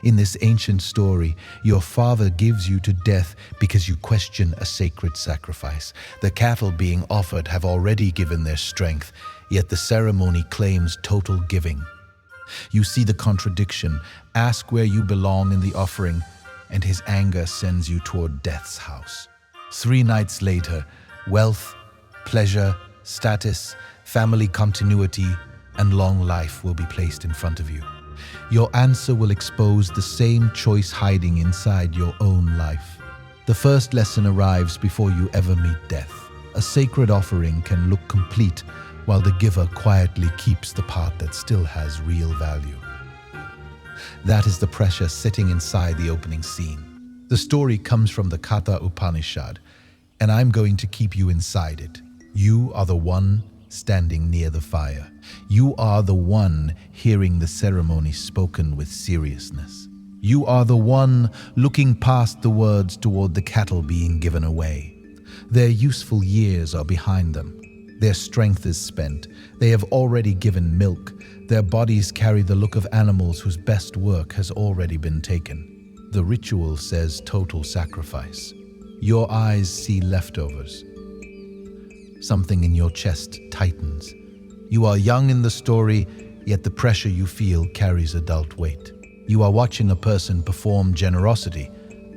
In this ancient story, your father gives you to death because you question a sacred sacrifice. The cattle being offered have already given their strength, yet the ceremony claims total giving. You see the contradiction, ask where you belong in the offering, and his anger sends you toward death's house. 3 nights later, wealth, pleasure, status, family continuity, and long life will be placed in front of you. Your answer will expose the same choice hiding inside your own life. The first lesson arrives before you ever meet death. A sacred offering can look complete while the giver quietly keeps the part that still has real value. That is the pressure sitting inside the opening scene. The story comes from the Katha Upanishad, and I'm going to keep you inside it. You are the one standing near the fire. You are the one hearing the ceremony spoken with seriousness. You are the one looking past the words toward the cattle being given away. Their useful years are behind them. Their strength is spent. They have already given milk. Their bodies carry the look of animals whose best work has already been taken. The ritual says total sacrifice. Your eyes see leftovers. Something in your chest tightens. You are young in the story, yet the pressure you feel carries adult weight. You are watching a person perform generosity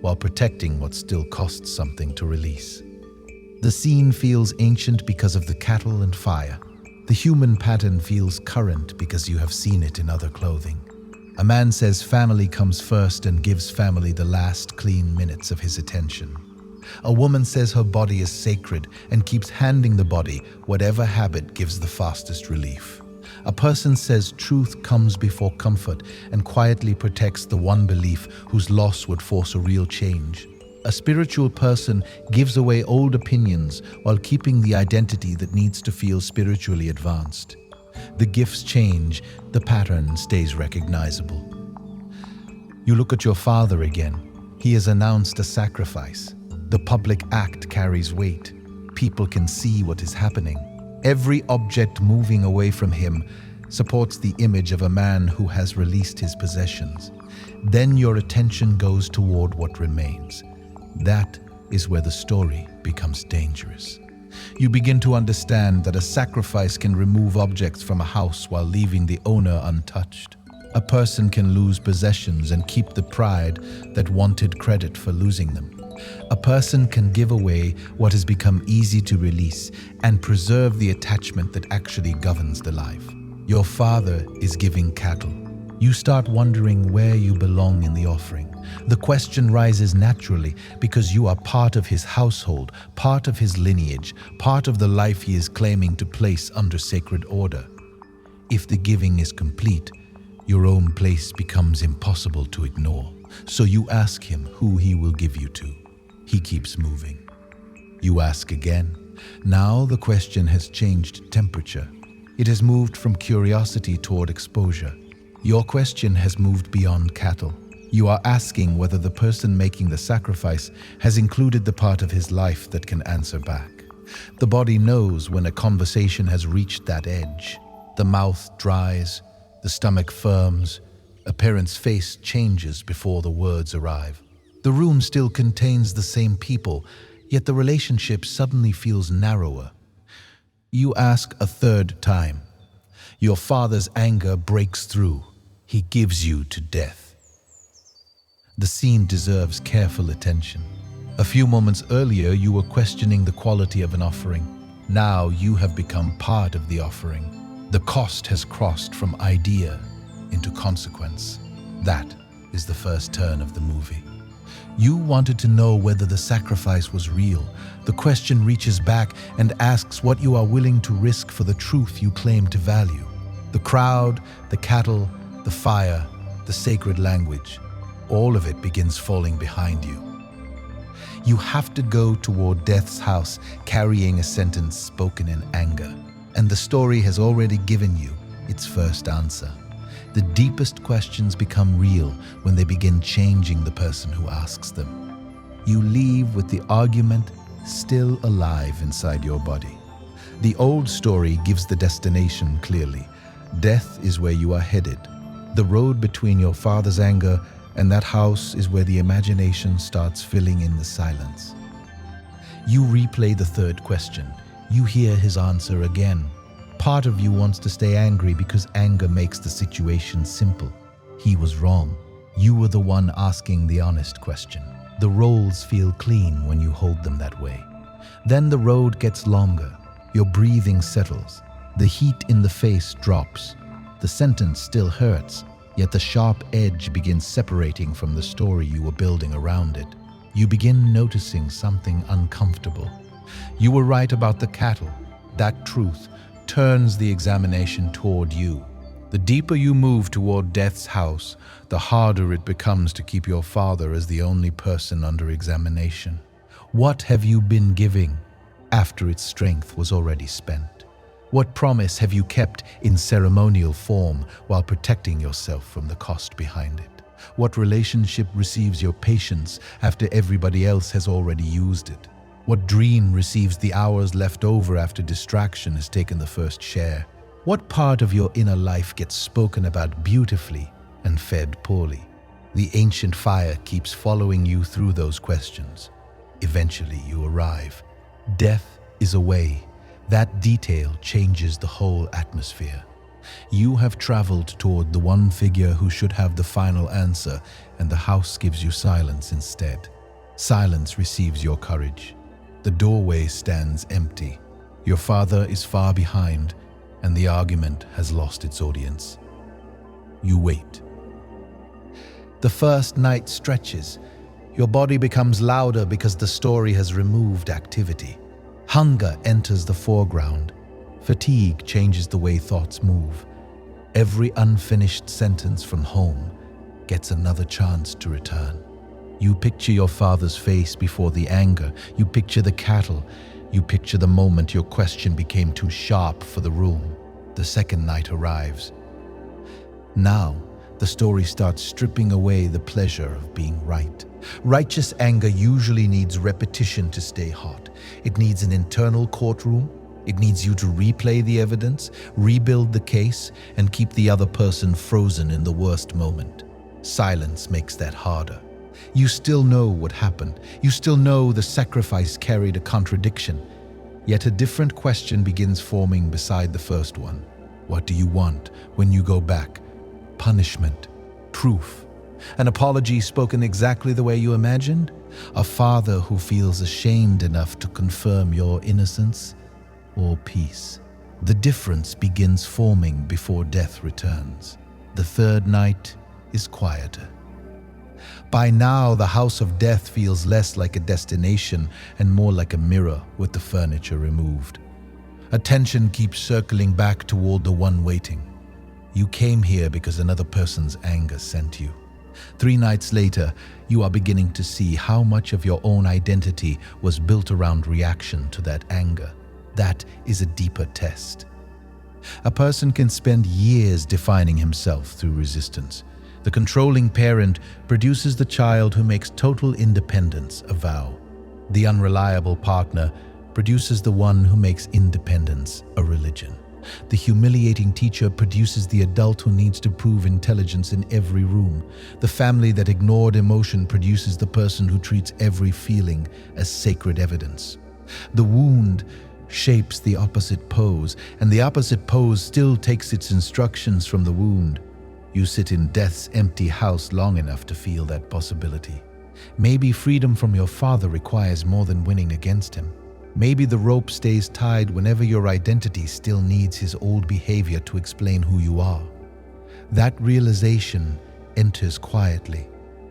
while protecting what still costs something to release. The scene feels ancient because of the cattle and fire. The human pattern feels current because you have seen it in other clothing. A man says family comes first and gives family the last clean minutes of his attention. A woman says her body is sacred and keeps handing the body whatever habit gives the fastest relief. A person says truth comes before comfort and quietly protects the one belief whose loss would force a real change. A spiritual person gives away old opinions while keeping the identity that needs to feel spiritually advanced. The gifts change, the pattern stays recognizable. You look at your father again. He has announced a sacrifice. The public act carries weight. People can see what is happening. Every object moving away from him supports the image of a man who has released his possessions. Then your attention goes toward what remains. That is where the story becomes dangerous. You begin to understand that a sacrifice can remove objects from a house while leaving the owner untouched. A person can lose possessions and keep the pride that wanted credit for losing them. A person can give away what has become easy to release and preserve the attachment that actually governs the life. Your father is giving cattle. You start wondering where you belong in the offering. The question rises naturally because you are part of his household, part of his lineage, part of the life he is claiming to place under sacred order. If the giving is complete, your own place becomes impossible to ignore. So you ask him who he will give you to. He keeps moving. You ask again. Now the question has changed temperature. It has moved from curiosity toward exposure. Your question has moved beyond cattle. You are asking whether the person making the sacrifice has included the part of his life that can answer back. The body knows when a conversation has reached that edge. The mouth dries, the stomach firms, a parent's face changes before the words arrive. The room still contains the same people, yet the relationship suddenly feels narrower. You ask a third time. Your father's anger breaks through. He gives you to death. The scene deserves careful attention. A few moments earlier, you were questioning the quality of an offering. Now you have become part of the offering. The cost has crossed from idea into consequence. That is the first turn of the movie. You wanted to know whether the sacrifice was real. The question reaches back and asks what you are willing to risk for the truth you claim to value. The crowd, the cattle, the fire, the sacred language, all of it begins falling behind you. You have to go toward death's house carrying a sentence spoken in anger, and the story has already given you its first answer. The deepest questions become real when they begin changing the person who asks them. You leave with the argument still alive inside your body. The old story gives the destination clearly. Death is where you are headed. The road between your father's anger and that house is where the imagination starts filling in the silence. You replay the third question. You hear his answer again. Part of you wants to stay angry because anger makes the situation simple. He was wrong. You were the one asking the honest question. The roles feel clean when you hold them that way. Then the road gets longer. Your breathing settles. The heat in the face drops. The sentence still hurts, yet the sharp edge begins separating from the story you were building around it. You begin noticing something uncomfortable. You were right about the cattle. That truth turns the examination toward you. The deeper you move toward death's house, the harder it becomes to keep your father as the only person under examination. What have you been giving after its strength was already spent? What promise have you kept in ceremonial form while protecting yourself from the cost behind it? What relationship receives your patience after everybody else has already used it? What dream receives the hours left over after distraction has taken the first share? What part of your inner life gets spoken about beautifully and fed poorly? The ancient fire keeps following you through those questions. Eventually you arrive. Death is away. That detail changes the whole atmosphere. You have traveled toward the one figure who should have the final answer, and the house gives you silence instead. Silence receives your courage. The doorway stands empty. Your father is far behind, and the argument has lost its audience. You wait. The first night stretches. Your body becomes louder because the story has removed activity. Hunger enters the foreground. Fatigue changes the way thoughts move. Every unfinished sentence from home gets another chance to return. You picture your father's face before the anger. You picture the cattle. You picture the moment your question became too sharp for the room. The second night arrives. Now, the story starts stripping away the pleasure of being right. Righteous anger usually needs repetition to stay hot. It needs an internal courtroom. It needs you to replay the evidence, rebuild the case, and keep the other person frozen in the worst moment. Silence makes that harder. You still know what happened. You still know the sacrifice carried a contradiction. Yet a different question begins forming beside the first one. What do you want when you go back? Punishment, proof, an apology spoken exactly the way you imagined? A father who feels ashamed enough to confirm your innocence? Or peace? The difference begins forming before death returns. The third night is quieter. By now, the house of death feels less like a destination and more like a mirror with the furniture removed. Attention keeps circling back toward the one waiting. You came here because another person's anger sent you. 3 nights later, you are beginning to see how much of your own identity was built around reaction to that anger. That is a deeper test. A person can spend years defining himself through resistance. The controlling parent produces the child who makes total independence a vow. The unreliable partner produces the one who makes independence a religion. The humiliating teacher produces the adult who needs to prove intelligence in every room. The family that ignored emotion produces the person who treats every feeling as sacred evidence. The wound shapes the opposite pose, and the opposite pose still takes its instructions from the wound. You sit in death's empty house long enough to feel that possibility. Maybe freedom from your father requires more than winning against him. Maybe the rope stays tied whenever your identity still needs his old behavior to explain who you are. That realization enters quietly.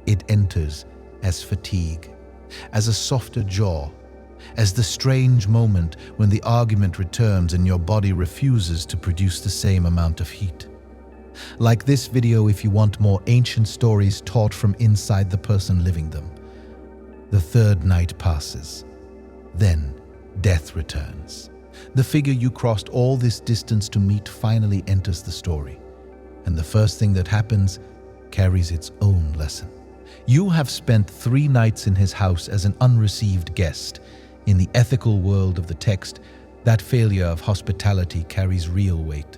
It enters as fatigue, as a softer jaw, as the strange moment when the argument returns and your body refuses to produce the same amount of heat. Like this video if you want more ancient stories taught from inside the person living them. The third night passes. Then death returns. The figure you crossed all this distance to meet finally enters the story. And the first thing that happens carries its own lesson. You have spent 3 nights in his house as an unreceived guest. In the ethical world of the text, that failure of hospitality carries real weight.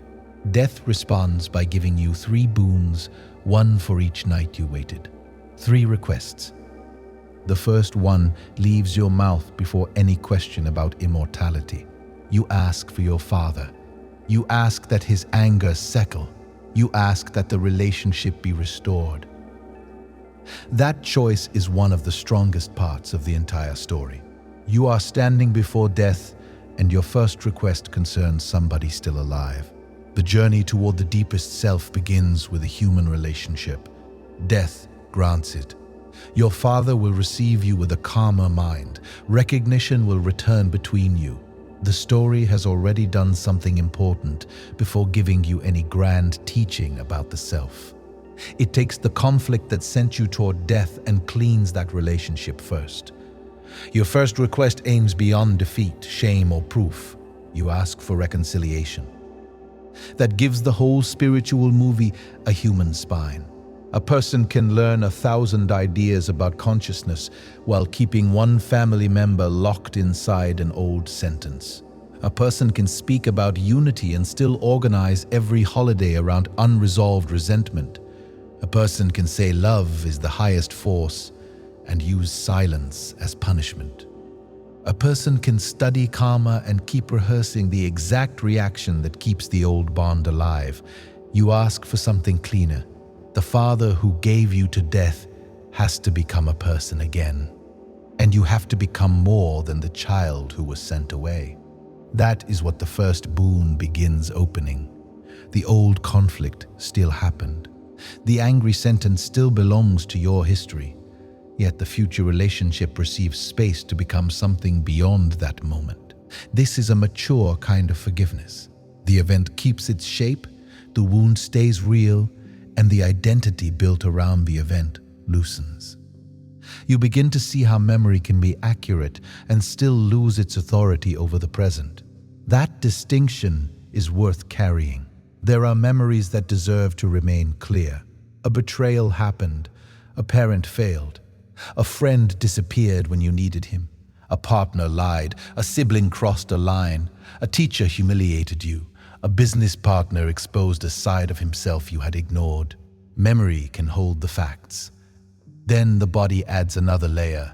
Death responds by giving you 3 boons, 1 for each night you waited. 3 requests. The first one leaves your mouth before any question about immortality. You ask for your father. You ask that his anger settle. You ask that the relationship be restored. That choice is one of the strongest parts of the entire story. You are standing before death, and your first request concerns somebody still alive. The journey toward the deepest self begins with a human relationship. Death grants it. Your father will receive you with a calmer mind. Recognition will return between you. The story has already done something important before giving you any grand teaching about the self. It takes the conflict that sent you toward death and cleans that relationship first. Your first request aims beyond defeat, shame, or proof. You ask for reconciliation. That gives the whole spiritual movie a human spine. A person can learn 1,000 ideas about consciousness while keeping one family member locked inside an old sentence. A person can speak about unity and still organize every holiday around unresolved resentment. A person can say love is the highest force and use silence as punishment. A person can study karma and keep rehearsing the exact reaction that keeps the old bond alive. You ask for something cleaner. The father who gave you to death has to become a person again. And you have to become more than the child who was sent away. That is what the first boon begins opening. The old conflict still happened. The angry sentence still belongs to your history. Yet the future relationship receives space to become something beyond that moment. This is a mature kind of forgiveness. The event keeps its shape, the wound stays real, and the identity built around the event loosens. You begin to see how memory can be accurate and still lose its authority over the present. That distinction is worth carrying. There are memories that deserve to remain clear. A betrayal happened. A parent failed. A friend disappeared when you needed him. A partner lied. A sibling crossed a line. A teacher humiliated you. A business partner exposed a side of himself you had ignored. Memory can hold the facts. Then the body adds another layer.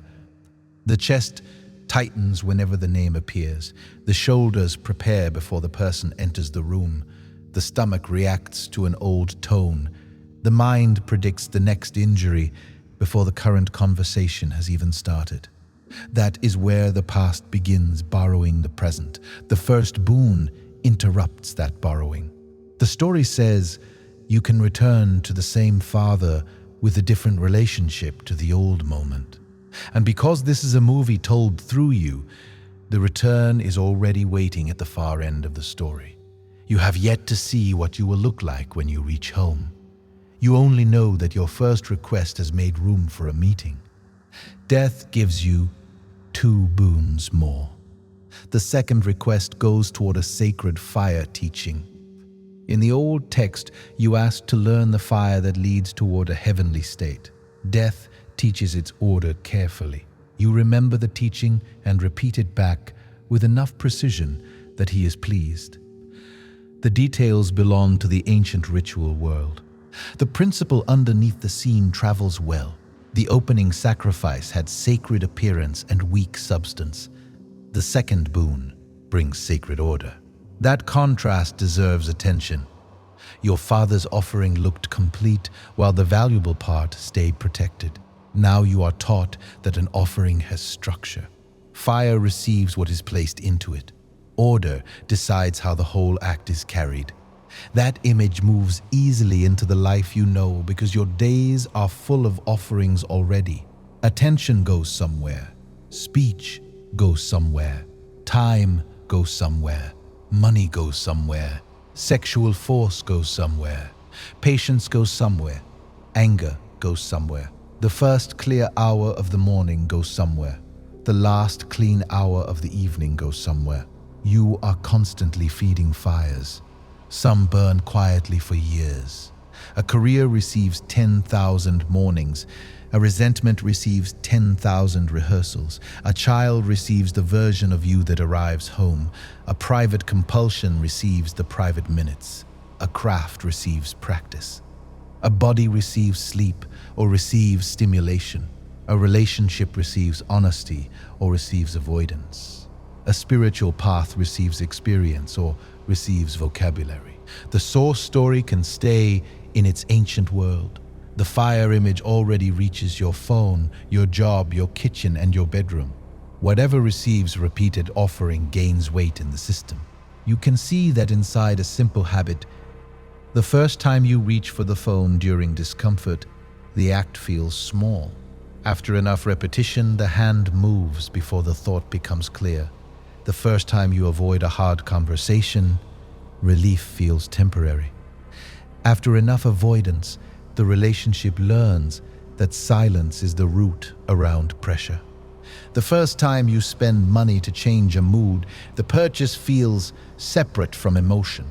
The chest tightens whenever the name appears. The shoulders prepare before the person enters the room. The stomach reacts to an old tone. The mind predicts the next injury before the current conversation has even started. That is where the past begins borrowing the present. The first boon interrupts that borrowing. The story says you can return to the same father with a different relationship to the old moment. And because this is a movie told through you, the return is already waiting at the far end of the story. You have yet to see what you will look like when you reach home. You only know that your first request has made room for a meeting. Death gives you 2 boons more. The second request goes toward a sacred fire teaching. In the old text, you ask to learn the fire that leads toward a heavenly state. Death teaches its order carefully. You remember the teaching and repeat it back with enough precision that he is pleased. The details belong to the ancient ritual world. The principle underneath the scene travels well. The opening sacrifice had sacred appearance and weak substance. The second boon brings sacred order. That contrast deserves attention. Your father's offering looked complete while the valuable part stayed protected. Now you are taught that an offering has structure. Fire receives what is placed into it. Order decides how the whole act is carried. That image moves easily into the life you know because your days are full of offerings already. Attention goes somewhere. Speech goes somewhere. Time goes somewhere. Money goes somewhere. Sexual force goes somewhere. Patience goes somewhere. Anger goes somewhere. The first clear hour of the morning goes somewhere. The last clean hour of the evening goes somewhere. You are constantly feeding fires. Some burn quietly for years. A career receives 10,000 mornings. A resentment receives 10,000 rehearsals. A child receives the version of you that arrives home. A private compulsion receives the private minutes. A craft receives practice. A body receives sleep or receives stimulation. A relationship receives honesty or receives avoidance. A spiritual path receives experience or receives vocabulary. The source story can stay in its ancient world. The fire image already reaches your phone, your job, your kitchen, and your bedroom. Whatever receives repeated offering gains weight in the system. You can see that inside a simple habit. The first time you reach for the phone during discomfort, the act feels small. After enough repetition, the hand moves before the thought becomes clear. The first time you avoid a hard conversation, relief feels temporary. After enough avoidance, the relationship learns that silence is the root around pressure. The first time you spend money to change a mood, the purchase feels separate from emotion.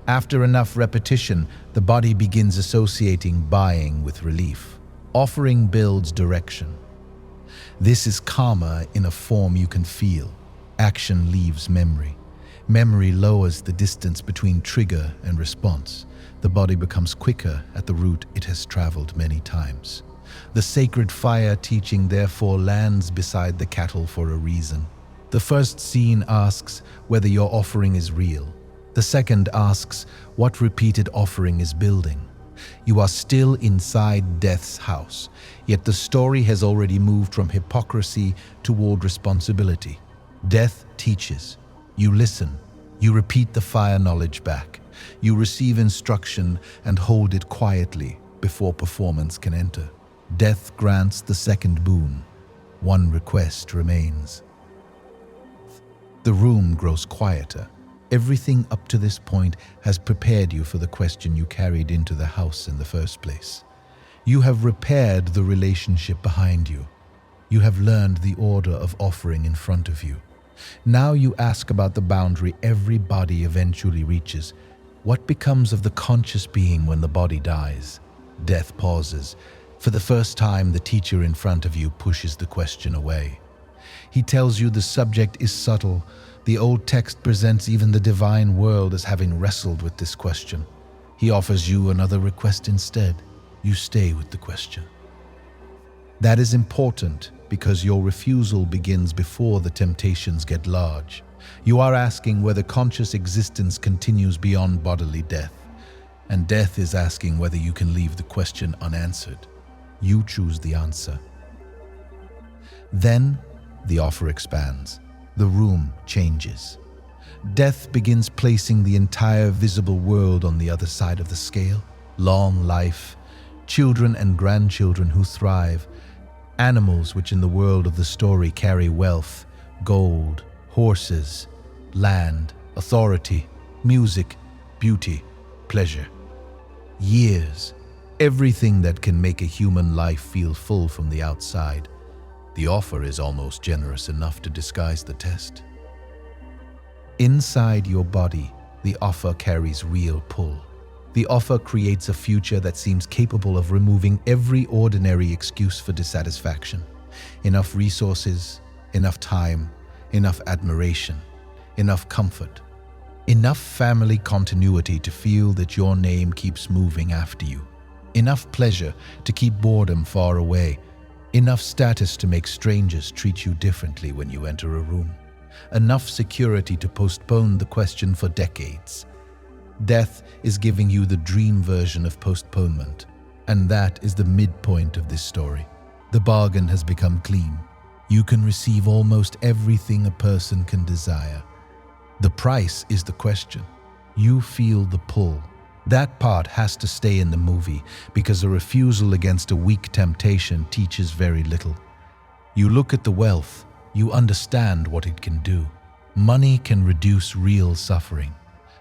After enough repetition, the body begins associating buying with relief. Offering builds direction. This is karma in a form you can feel. Action leaves memory. Memory lowers the distance between trigger and response. The body becomes quicker at the route it has traveled many times. The sacred fire teaching therefore lands beside the cattle for a reason. The first scene asks whether your offering is real. The second asks what repeated offering is building. You are still inside death's house, yet the story has already moved from hypocrisy toward responsibility. Death teaches. You listen. You repeat the fire knowledge back. You receive instruction and hold it quietly before performance can enter. Death grants the second boon. One request remains. The room grows quieter. Everything up to this point has prepared you for the question you carried into the house in the first place. You have repaired the relationship behind you. You have learned the order of offering in front of you. Now you ask about the boundary every body eventually reaches. What becomes of the conscious being when the body dies? Death pauses. For the first time, the teacher in front of you pushes the question away. He tells you the subject is subtle. The old text presents even the divine world as having wrestled with this question. He offers you another request instead. You stay with the question. That is important because your refusal begins before the temptations get large. You are asking whether conscious existence continues beyond bodily death, and death is asking whether you can leave the question unanswered. You choose the answer. Then the offer expands. The room changes. Death begins placing the entire visible world on the other side of the scale. Long life, children and grandchildren who thrive, animals which in the world of the story carry wealth, gold, horses, land, authority, music, beauty, pleasure. Years, everything that can make a human life feel full from the outside. The offer is almost generous enough to disguise the test. Inside your body, the offer carries real pull. The offer creates a future that seems capable of removing every ordinary excuse for dissatisfaction. Enough resources, enough time, enough admiration, enough comfort, enough family continuity to feel that your name keeps moving after you, enough pleasure to keep boredom far away, enough status to make strangers treat you differently when you enter a room, enough security to postpone the question for decades. Death is giving you the dream version of postponement, and that is the midpoint of this story. The bargain has become clean. You can receive almost everything a person can desire. The price is the question. You feel the pull. That part has to stay in the movie because a refusal against a weak temptation teaches very little. You look at the wealth, you understand what it can do. Money can reduce real suffering.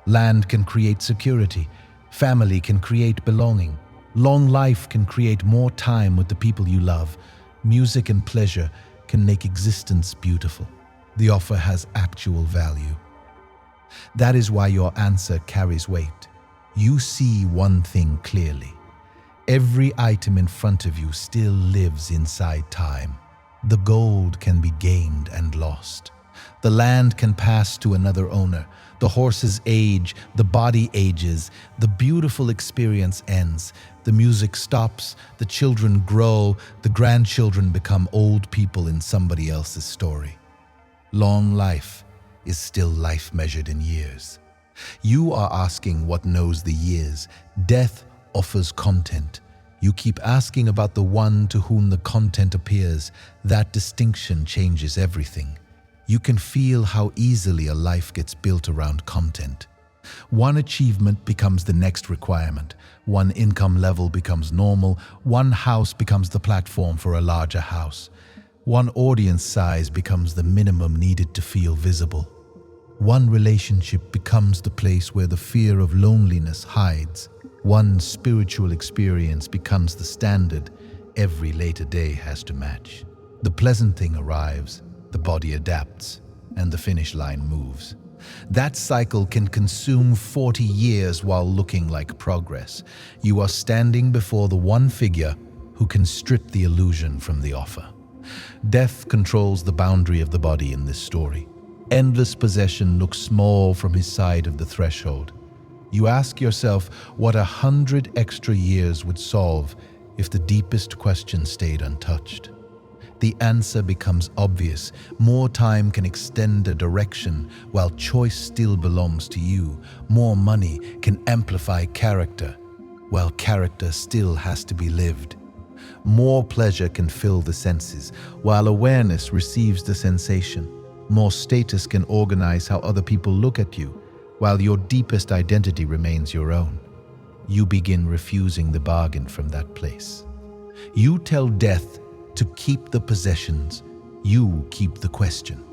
Land can create security. Family can create belonging. Long life can create more time with the people you love. Music and pleasure can make existence beautiful. The offer has actual value. That is why your answer carries weight. You see one thing clearly. Every item in front of you still lives inside time. The gold can be gained and lost. The land can pass to another owner. The horses age, the body ages, the beautiful experience ends. The music stops, the children grow, the grandchildren become old people in somebody else's story. Long life is still life measured in years. You are asking what knows the years. Death offers content. You keep asking about the one to whom the content appears. That distinction changes everything. You can feel how easily a life gets built around content. One achievement becomes the next requirement. One income level becomes normal. One house becomes the platform for a larger house. One audience size becomes the minimum needed to feel visible. One relationship becomes the place where the fear of loneliness hides. One spiritual experience becomes the standard every later day has to match. The pleasant thing arrives, the body adapts, and the finish line moves. That cycle can consume 40 years while looking like progress. You are standing before the one figure who can strip the illusion from the offer. Death controls the boundary of the body in this story. Endless possession looks small from his side of the threshold. You ask yourself what 100 extra years would solve if the deepest question stayed untouched. The answer becomes obvious. More time can extend a direction while choice still belongs to you. More money can amplify character while character still has to be lived. More pleasure can fill the senses while awareness receives the sensation. More status can organize how other people look at you while your deepest identity remains your own. You begin refusing the bargain from that place. You tell death to keep the possessions, you keep the question.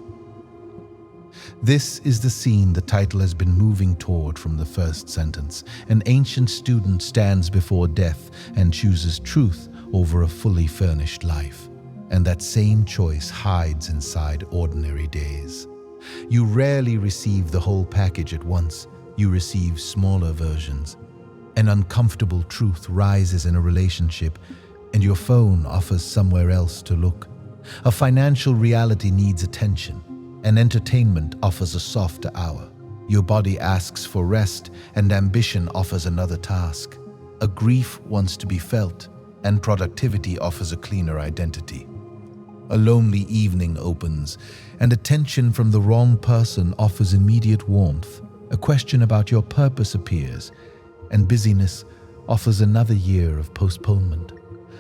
This is the scene the title has been moving toward from the first sentence. An ancient student stands before death and chooses truth over a fully furnished life. And that same choice hides inside ordinary days. You rarely receive the whole package at once. You receive smaller versions. An uncomfortable truth rises in a relationship, and your phone offers somewhere else to look. A financial reality needs attention. An entertainment offers a softer hour. Your body asks for rest, and ambition offers another task. A grief wants to be felt, and productivity offers a cleaner identity. A lonely evening opens, and attention from the wrong person offers immediate warmth. A question about your purpose appears, and busyness offers another year of postponement.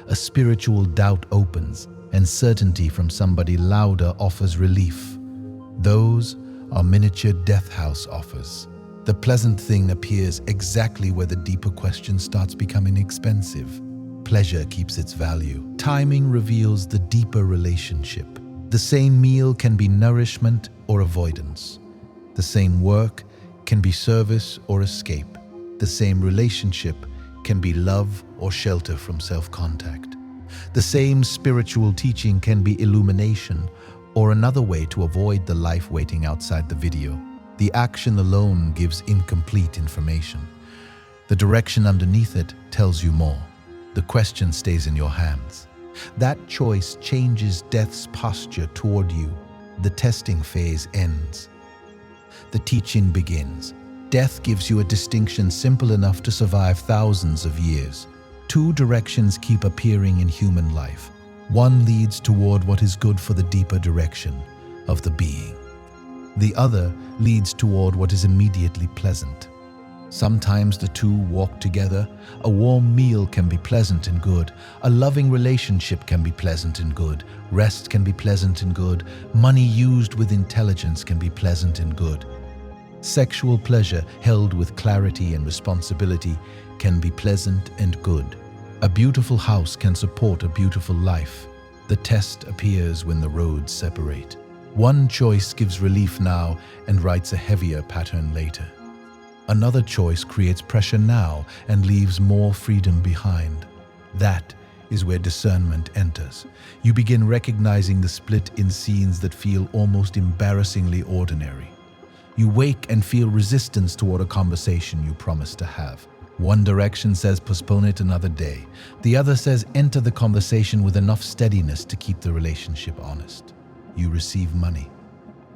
A spiritual doubt opens, and certainty from somebody louder offers relief. Those are miniature death house offers. The pleasant thing appears exactly where the deeper question starts becoming expensive. Pleasure keeps its value. Timing reveals the deeper relationship. The same meal can be nourishment or avoidance. The same work can be service or escape. The same relationship can be love or shelter from self-contact. The same spiritual teaching can be illumination or another way to avoid the life waiting outside the video. The action alone gives incomplete information. The direction underneath it tells you more. The question stays in your hands. That choice changes death's posture toward you. The testing phase ends. The teaching begins. Death gives you a distinction simple enough to survive thousands of years. Two directions keep appearing in human life. One leads toward what is good for the deeper direction of the being. The other leads toward what is immediately pleasant. Sometimes the two walk together. A warm meal can be pleasant and good. A loving relationship can be pleasant and good. Rest can be pleasant and good. Money used with intelligence can be pleasant and good. Sexual pleasure held with clarity and responsibility can be pleasant and good. A beautiful house can support a beautiful life. The test appears when the roads separate. One choice gives relief now and writes a heavier pattern later. Another choice creates pressure now and leaves more freedom behind. That is where discernment enters. You begin recognizing the split in scenes that feel almost embarrassingly ordinary. You wake and feel resistance toward a conversation you promised to have. One direction says postpone it another day. The other says enter the conversation with enough steadiness to keep the relationship honest. You receive money.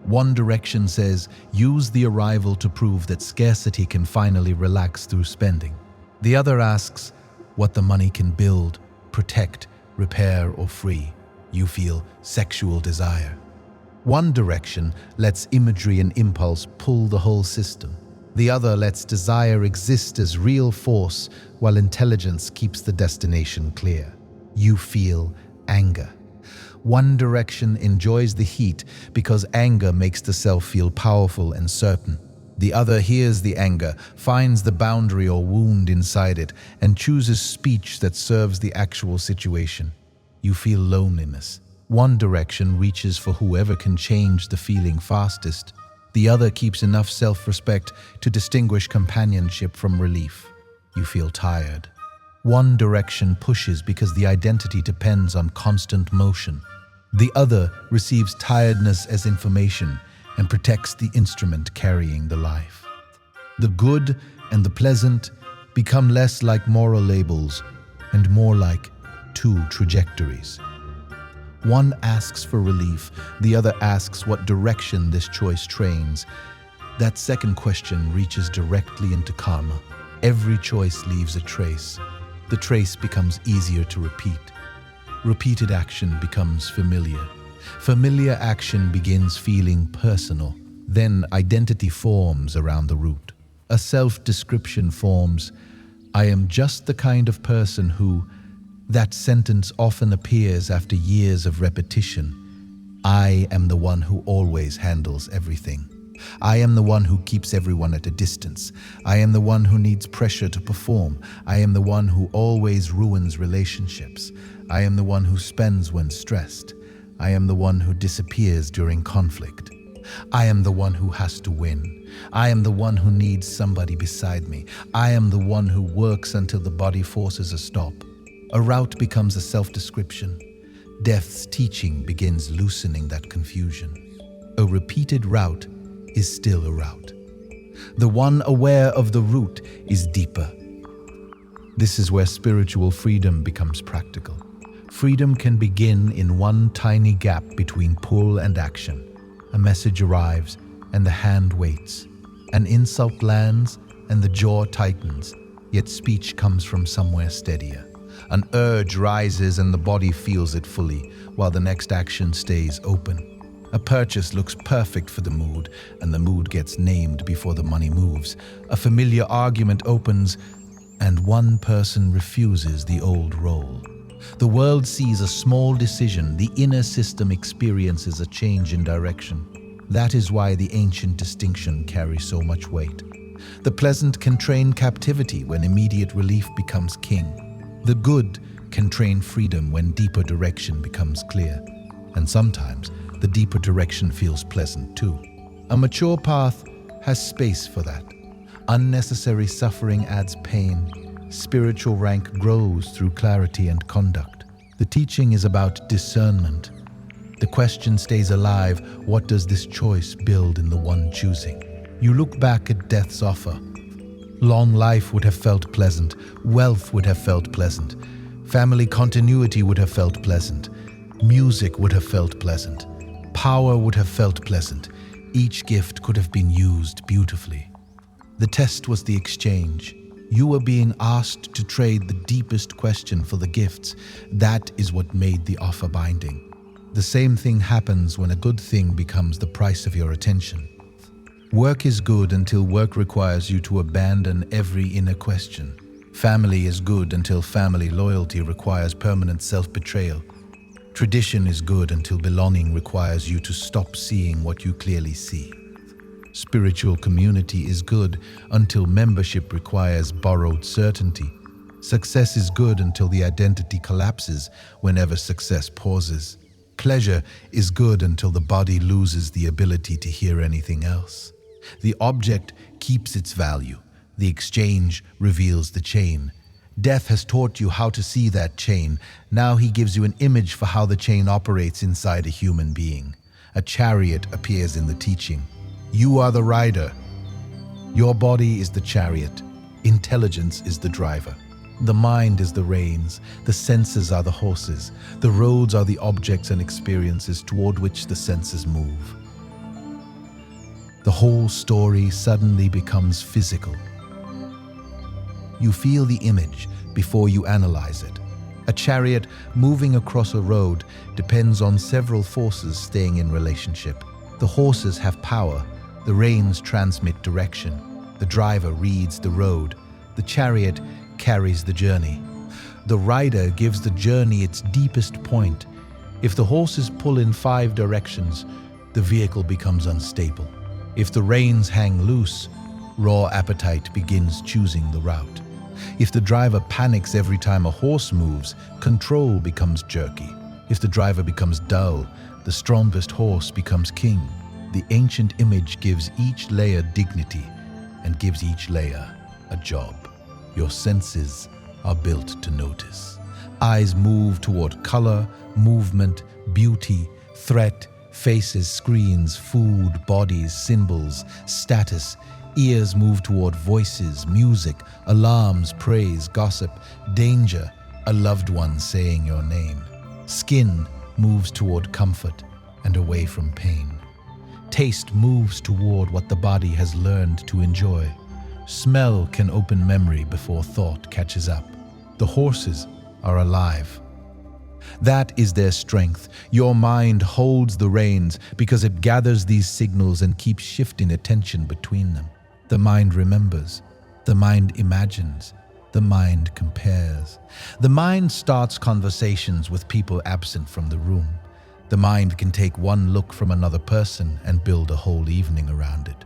One direction says use the arrival to prove that scarcity can finally relax through spending. The other asks, what the money can build, protect, repair, or free. You feel sexual desire. One direction lets imagery and impulse pull the whole system. The other lets desire exist as real force while intelligence keeps the destination clear. You feel anger. One direction enjoys the heat because anger makes the self feel powerful and certain. The other hears the anger, finds the boundary or wound inside it, and chooses speech that serves the actual situation. You feel loneliness. One direction reaches for whoever can change the feeling fastest. The other keeps enough self-respect to distinguish companionship from relief. You feel tired. One direction pushes because the identity depends on constant motion. The other receives tiredness as information and protects the instrument carrying the life. The good and the pleasant become less like moral labels and more like two trajectories. One asks for relief, the other asks what direction this choice trains. That second question reaches directly into karma. Every choice leaves a trace. The trace becomes easier to repeat. Repeated action becomes familiar. Familiar action begins feeling personal. Then identity forms around the root. A self-description forms. I am just the kind of person who... That sentence often appears after years of repetition. I am the one who always handles everything. I am the one who keeps everyone at a distance. I am the one who needs pressure to perform. I am the one who always ruins relationships. I am the one who spends when stressed. I am the one who disappears during conflict. I am the one who has to win. I am the one who needs somebody beside me. I am the one who works until the body forces a stop. A route becomes a self-description. Death's teaching begins loosening that confusion. A repeated route is still a route. The one aware of the root is deeper. This is where spiritual freedom becomes practical. Freedom can begin in one tiny gap between pull and action. A message arrives and the hand waits. An insult lands and the jaw tightens, yet speech comes from somewhere steadier. An urge rises and the body feels it fully, while the next action stays open. A purchase looks perfect for the mood, and the mood gets named before the money moves. A familiar argument opens, and one person refuses the old role. The world sees a small decision, the inner system experiences a change in direction. That is why the ancient distinction carries so much weight. The pleasant can train captivity when immediate relief becomes king. The good can train freedom when deeper direction becomes clear. And sometimes, the deeper direction feels pleasant too. A mature path has space for that. Unnecessary suffering adds pain. Spiritual rank grows through clarity and conduct. The teaching is about discernment. The question stays alive, what does this choice build in the one choosing? You look back at death's offer. Long life would have felt pleasant, wealth would have felt pleasant, family continuity would have felt pleasant, music would have felt pleasant, power would have felt pleasant. Each gift could have been used beautifully. The test was the exchange. You were being asked to trade the deepest question for the gifts. That is what made the offer binding. The same thing happens when a good thing becomes the price of your attention. Work is good until work requires you to abandon every inner question. Family is good until family loyalty requires permanent self-betrayal. Tradition is good until belonging requires you to stop seeing what you clearly see. Spiritual community is good until membership requires borrowed certainty. Success is good until the identity collapses whenever success pauses. Pleasure is good until the body loses the ability to hear anything else. The object keeps its value. The exchange reveals the chain. Death has taught you how to see that chain. Now he gives you an image for how the chain operates inside a human being. A chariot appears in the teaching. You are the rider. Your body is the chariot. Intelligence is the driver. The mind is the reins. The senses are the horses. The roads are the objects and experiences toward which the senses move. The whole story suddenly becomes physical. You feel the image, before you analyze it. A chariot moving across a road depends on several forces staying in relationship. The horses have power, the reins transmit direction, the driver reads the road, the chariot carries the journey. The rider gives the journey its deepest point. If the horses pull in 5 directions, the vehicle becomes unstable. If the reins hang loose, raw appetite begins choosing the route. If the driver panics every time a horse moves, control becomes jerky. If the driver becomes dull, the strongest horse becomes king. The ancient image gives each layer dignity and gives each layer a job. Your senses are built to notice. Eyes move toward color, movement, beauty, threat, faces, screens, food, bodies, symbols, status. Ears move toward voices, music, alarms, praise, gossip, danger, a loved one saying your name. Skin moves toward comfort and away from pain. Taste moves toward what the body has learned to enjoy. Smell can open memory before thought catches up. The horses are alive. That is their strength. Your mind holds the reins because it gathers these signals and keeps shifting attention between them. The mind remembers. The mind imagines. The mind compares. The mind starts conversations with people absent from the room. The mind can take one look from another person and build a whole evening around it.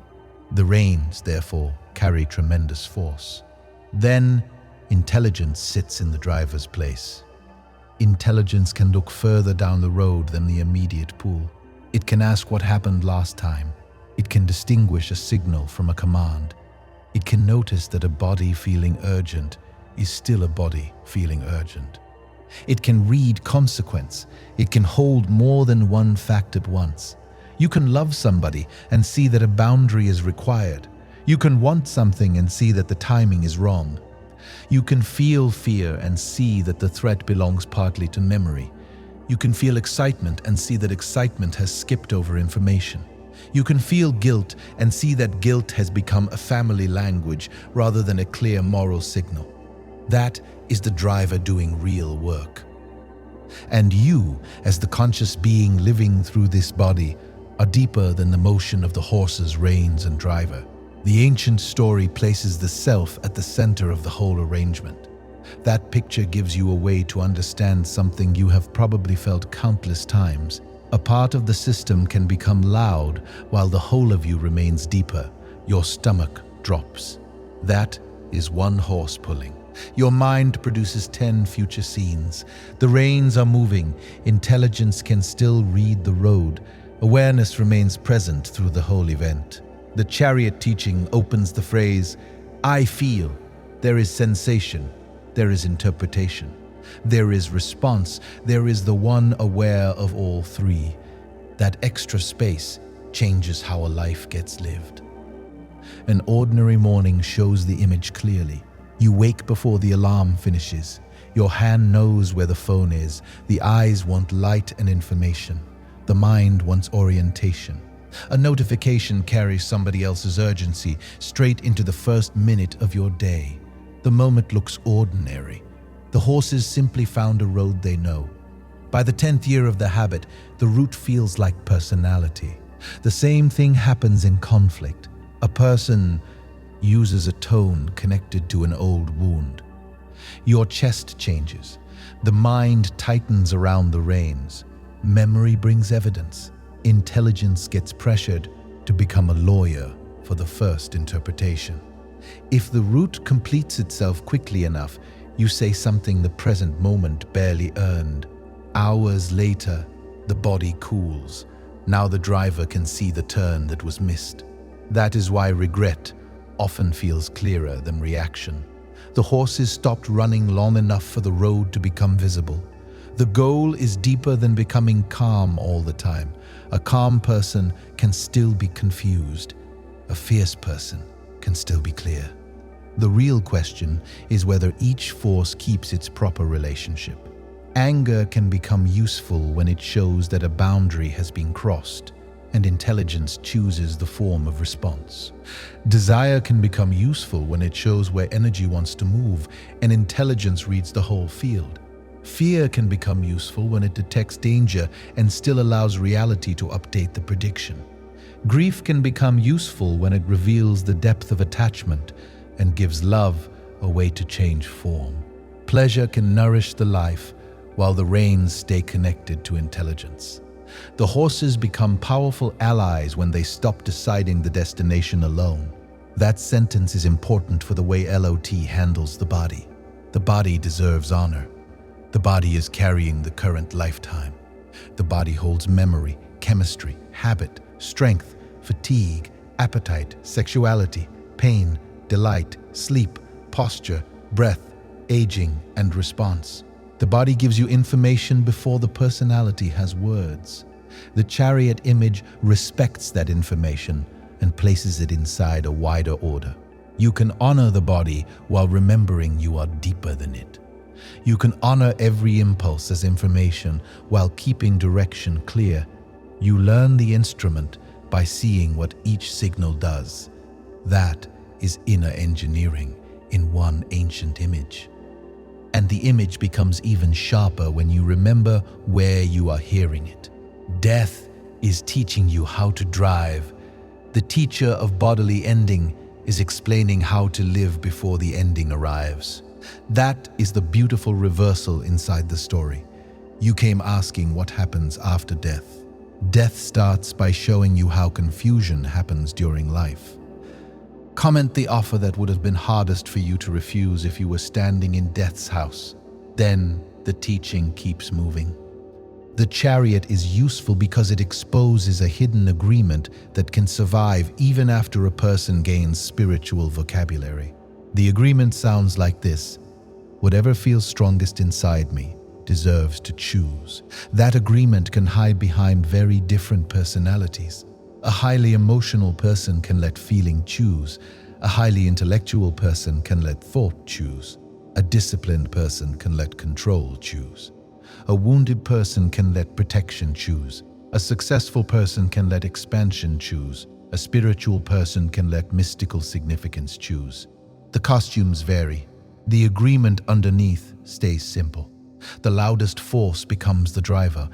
The reins, therefore, carry tremendous force. Then, intelligence sits in the driver's place. Intelligence can look further down the road than the immediate pool. It can ask what happened last time. It can distinguish a signal from a command. It can notice that a body feeling urgent is still a body feeling urgent. It can read consequence. It can hold more than one fact at once. You can love somebody and see that a boundary is required. You can want something and see that the timing is wrong. You can feel fear and see that the threat belongs partly to memory. You can feel excitement and see that excitement has skipped over information. You can feel guilt and see that guilt has become a family language rather than a clear moral signal. That is the driver doing real work. And you, as the conscious being living through this body, are deeper than the motion of the horse's reins and driver. The ancient story places the self at the center of the whole arrangement. That picture gives you a way to understand something you have probably felt countless times. A part of the system can become loud while the whole of you remains deeper. Your stomach drops. That is one horse pulling. Your mind produces 10 future scenes. The reins are moving. Intelligence can still read the road. Awareness remains present through the whole event. The chariot teaching opens the phrase, I feel. There is sensation. There is interpretation. There is response. There is the one aware of all three. That extra space changes how a life gets lived. An ordinary morning shows the image clearly. You wake before the alarm finishes. Your hand knows where the phone is. The eyes want light and information. The mind wants orientation. A notification carries somebody else's urgency straight into the first minute of your day. The moment looks ordinary. The horses simply found a road they know. By the 10th year of the habit, the route feels like personality. The same thing happens in conflict. A person uses a tone connected to an old wound. Your chest changes. The mind tightens around the reins. Memory brings evidence. Intelligence gets pressured to become a lawyer for the first interpretation. If the route completes itself quickly enough, you say something the present moment barely earned. Hours later, the body cools. Now the driver can see the turn that was missed. That is why regret often feels clearer than reaction. The horses stopped running long enough for the road to become visible. The goal is deeper than becoming calm all the time. A calm person can still be confused. A fierce person can still be clear. The real question is whether each force keeps its proper relationship. Anger can become useful when it shows that a boundary has been crossed. and intelligence chooses the form of response. Desire can become useful when it shows where energy wants to move, and intelligence reads the whole field. Fear can become useful when it detects danger and still allows reality to update the prediction. Grief can become useful when it reveals the depth of attachment and gives love a way to change form. Pleasure can nourish the life, while the reins stay connected to intelligence. The horses become powerful allies when they stop deciding the destination alone. That sentence is important for the way LOT handles the body. The body deserves honor. The body is carrying the current lifetime. The body holds memory, chemistry, habit, strength, fatigue, appetite, sexuality, pain, delight, sleep, posture, breath, aging, and response. The body gives you information before the personality has words. The chariot image respects that information and places it inside a wider order. You can honor the body while remembering you are deeper than it. You can honor every impulse as information while keeping direction clear. You learn the instrument by seeing what each signal does. That is inner engineering in one ancient image. And the image becomes even sharper when you remember where you are hearing it. Death is teaching you how to drive. The teacher of bodily ending is explaining how to live before the ending arrives. That is the beautiful reversal inside the story. You came asking what happens after death. Death starts by showing you how confusion happens during life. Comment the offer that would have been hardest for you to refuse if you were standing in death's house. Then the teaching keeps moving. The chariot is useful because it exposes a hidden agreement that can survive even after a person gains spiritual vocabulary. The agreement sounds like this: whatever feels strongest inside me deserves to choose. That agreement can hide behind very different personalities. A highly emotional person can let feeling choose. A highly intellectual person can let thought choose. A disciplined person can let control choose. A wounded person can let protection choose. A successful person can let expansion choose. A spiritual person can let mystical significance choose. The costumes vary. The agreement underneath stays simple. The loudest force becomes the driver.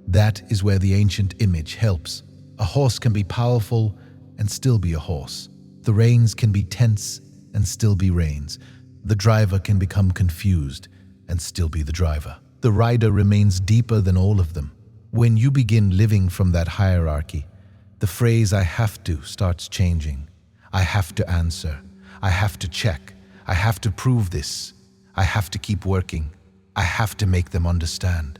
That is where the ancient image helps. A horse can be powerful and still be a horse. The reins can be tense and still be reins. The driver can become confused and still be the driver. The rider remains deeper than all of them. When you begin living from that hierarchy, the phrase "I have to" starts changing. I have to answer. I have to check. I have to prove this. I have to keep working. I have to make them understand.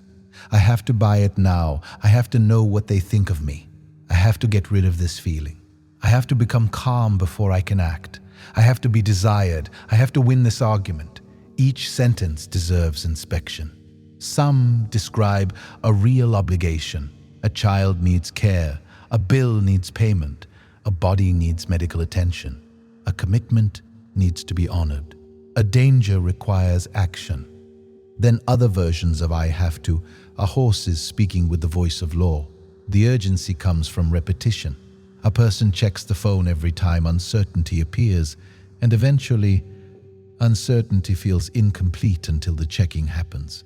I have to buy it now. I have to know what they think of me. I have to get rid of this feeling. I have to become calm before I can act. I have to be desired. I have to win this argument. Each sentence deserves inspection. Some describe a real obligation. A child needs care. A bill needs payment. A body needs medical attention. A commitment needs to be honored. A danger requires action. Then other versions of "I have to" are horses speaking with the voice of law. The urgency comes from repetition. A person checks the phone every time uncertainty appears, and eventually, uncertainty feels incomplete until the checking happens.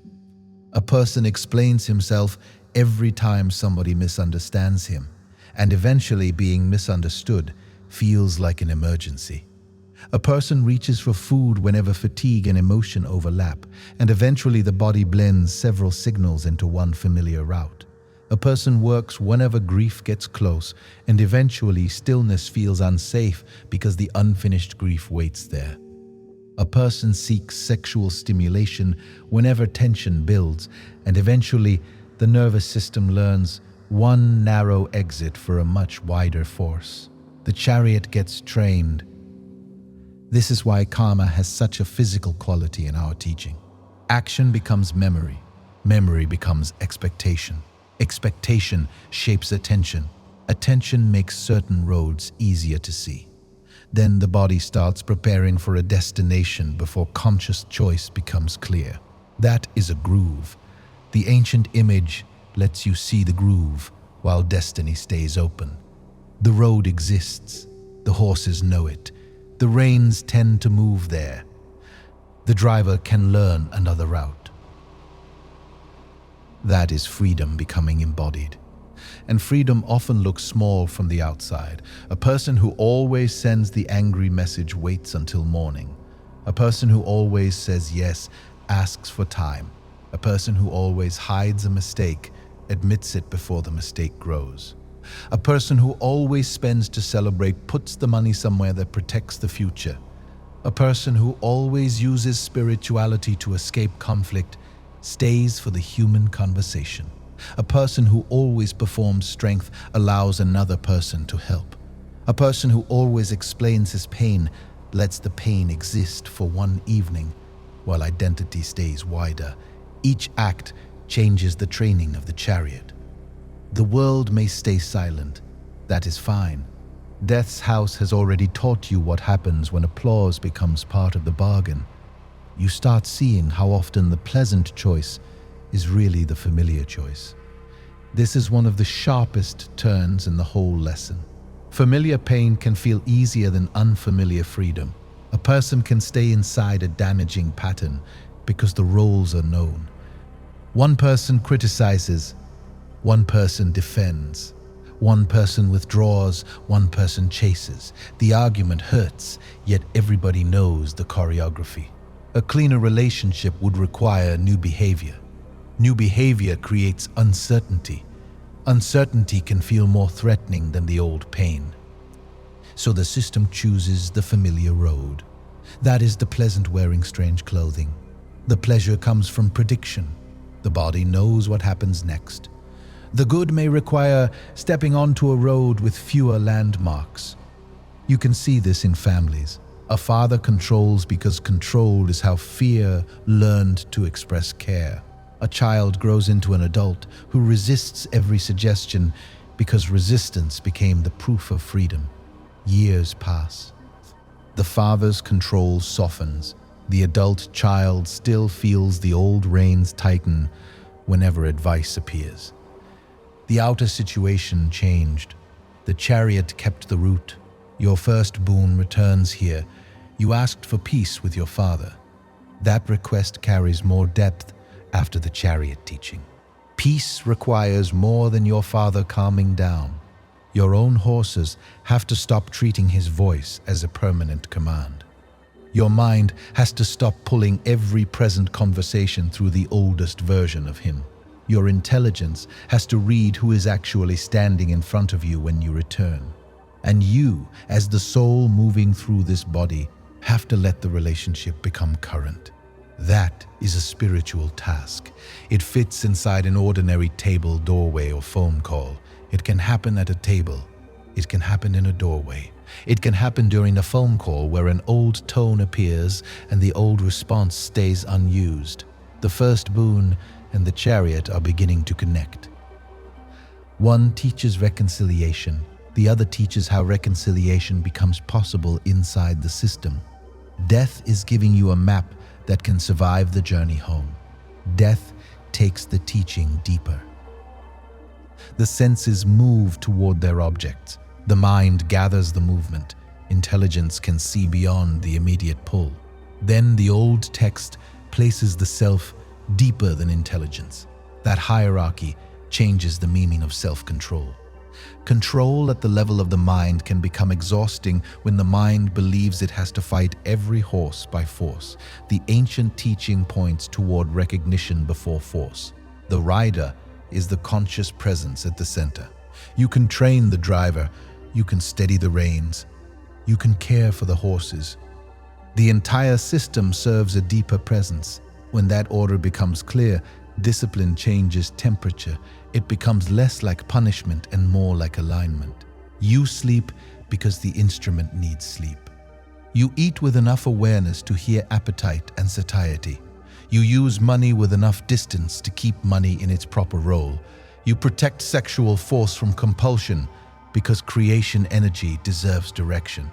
A person explains himself every time somebody misunderstands him, and eventually being misunderstood feels like an emergency. A person reaches for food whenever fatigue and emotion overlap, and eventually the body blends several signals into one familiar route. A person works whenever grief gets close, and eventually stillness feels unsafe because the unfinished grief waits there. A person seeks sexual stimulation whenever tension builds, and eventually the nervous system learns one narrow exit for a much wider force. The chariot gets trained. This is why karma has such a physical quality in our teaching. Action becomes memory. Memory becomes expectation. Expectation shapes attention. Attention makes certain roads easier to see. Then the body starts preparing for a destination before conscious choice becomes clear. That is a groove. The ancient image lets you see the groove while destiny stays open. The road exists. The horses know it. The reins tend to move there. The driver can learn another route. That is freedom becoming embodied. And freedom often looks small from the outside. A person who always sends the angry message waits until morning. A person who always says yes asks for time. A person who always hides a mistake admits it before the mistake grows. A person who always spends to celebrate puts the money somewhere that protects the future. A person who always uses spirituality to escape conflict stays for the human conversation. A person who always performs strength allows another person to help. A person who always explains his pain lets the pain exist for one evening, while identity stays wider. Each act changes the training of the chariot. The world may stay silent. That is fine. Death's house has already taught you what happens when applause becomes part of the bargain. You start seeing how often the pleasant choice is really the familiar choice. This is one of the sharpest turns in the whole lesson. Familiar pain can feel easier than unfamiliar freedom. A person can stay inside a damaging pattern because the roles are known. One person criticizes, one person defends. One person withdraws, one person chases. The argument hurts, yet everybody knows the choreography. A cleaner relationship would require new behavior. New behavior creates uncertainty. Uncertainty can feel more threatening than the old pain. So the system chooses the familiar road. That is the pleasant wearing strange clothing. The pleasure comes from prediction. The body knows what happens next. The good may require stepping onto a road with fewer landmarks. You can see this in families. A father controls because control is how fear learned to express care. A child grows into an adult who resists every suggestion because resistance became the proof of freedom. Years pass. The father's control softens. The adult child still feels the old reins tighten whenever advice appears. The outer situation changed. The chariot kept the route. Your first boon returns here. You asked for peace with your father. That request carries more depth after the chariot teaching. Peace requires more than your father calming down. Your own horses have to stop treating his voice as a permanent command. Your mind has to stop pulling every present conversation through the oldest version of him. Your intelligence has to read who is actually standing in front of you when you return. And you, as the soul moving through this body, have to let the relationship become current. That is a spiritual task. It fits inside an ordinary table, doorway, or phone call. It can happen at a table. It can happen in a doorway. It can happen during a phone call where an old tone appears and the old response stays unused. The first boon and the chariot are beginning to connect. One teaches reconciliation. The other teaches how reconciliation becomes possible inside the system. Death is giving you a map that can survive the journey home. Death takes the teaching deeper. The senses move toward their objects. The mind gathers the movement. Intelligence can see beyond the immediate pull. Then the old text places the self deeper than intelligence. That hierarchy changes the meaning of self-control. Control at the level of the mind can become exhausting when the mind believes it has to fight every horse by force. The ancient teaching points toward recognition before force. The rider is the conscious presence at the center. You can train the driver. You can steady the reins. You can care for the horses. The entire system serves a deeper presence. When that order becomes clear, discipline changes temperature. It becomes less like punishment and more like alignment. You sleep because the instrument needs sleep. You eat with enough awareness to hear appetite and satiety. You use money with enough distance to keep money in its proper role. You protect sexual force from compulsion because creation energy deserves direction.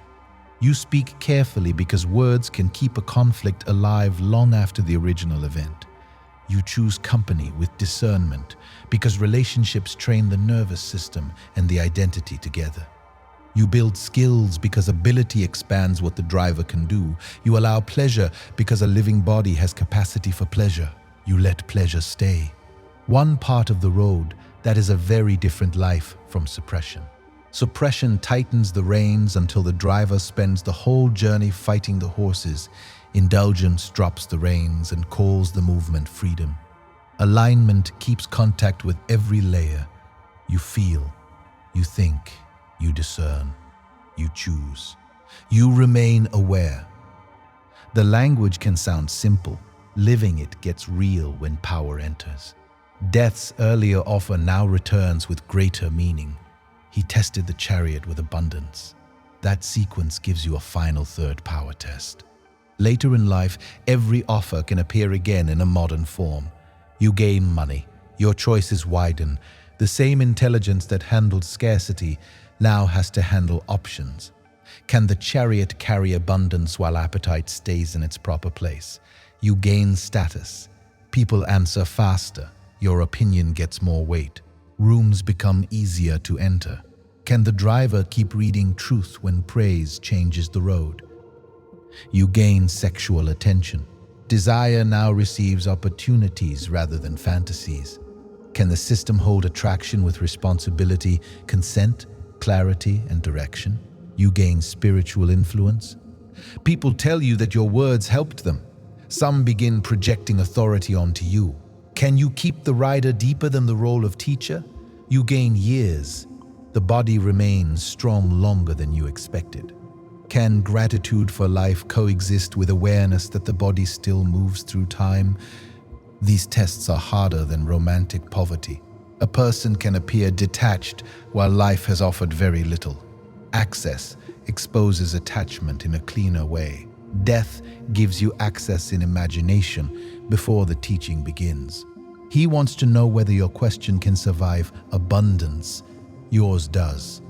You speak carefully because words can keep a conflict alive long after the original event. You choose company with discernment because relationships train the nervous system and the identity together. You build skills because ability expands what the driver can do. You allow pleasure because a living body has capacity for pleasure. You let pleasure stay. One part of the road that is a very different life from suppression. Suppression tightens the reins until the driver spends the whole journey fighting the horses. Indulgence drops the reins and calls the movement freedom. Alignment keeps contact with every layer. You feel, you think, you discern, you choose. You remain aware. The language can sound simple. Living it gets real when power enters. Death's earlier offer now returns with greater meaning. He tested the chariot with abundance. That sequence gives you a final third power test. Later in life, every offer can appear again in a modern form. You gain money. Your choices widen. The same intelligence that handled scarcity now has to handle options. Can the chariot carry abundance while appetite stays in its proper place? You gain status. People answer faster. Your opinion gets more weight. Rooms become easier to enter. Can the driver keep reading truth when praise changes the road? You gain sexual attention. Desire now receives opportunities rather than fantasies. Can the system hold attraction with responsibility, consent, clarity, and direction? You gain spiritual influence. People tell you that your words helped them. Some begin projecting authority onto you. Can you keep the rider deeper than the role of teacher? You gain years. The body remains strong longer than you expected. Can gratitude for life coexist with awareness that the body still moves through time? These tests are harder than romantic poverty. A person can appear detached while life has offered very little. Access exposes attachment in a cleaner way. Death gives you access in imagination before the teaching begins. He wants to know whether your question can survive abundance. Yours does.